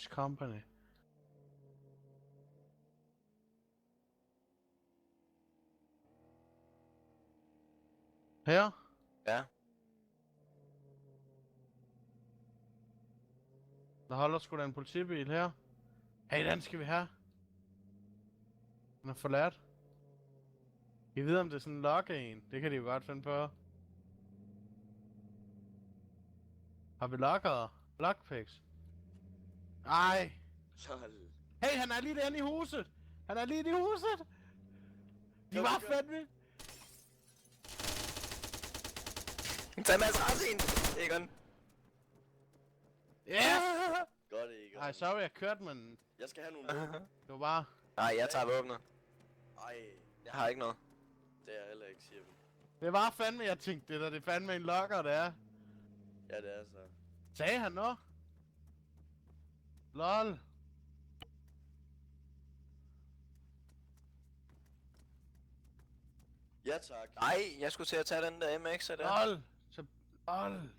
Which company? Her? Ja. Der holder sgu da en politibil her. Hey, den skal vi have. Den er forladt. I ved om det er sådan en lokke en. Det kan de jo godt finde på. Har vi lokker? Lockpicks? Ej. Lol. Hey, han er lige derinde i huset. Han er lige inde i huset. De var fandme. Tag Mads Rasin, Egon. Ja! Godt, Egon. Ej, sorry, jeg kørte, men Jeg skal have nogle våben. det var bare... Nej, jeg tager våbnet. Ej, Jeg har ikke noget. det er jeg heller ikke, siger vi. Det var fandme, jeg tænkte det der. Det er fandme en lokker, det er. Ja, det er så. Sagde han noget? Lol. Ja, tak. Nej, jeg skulle til at tage den der MX der. Lol. Så... Lol.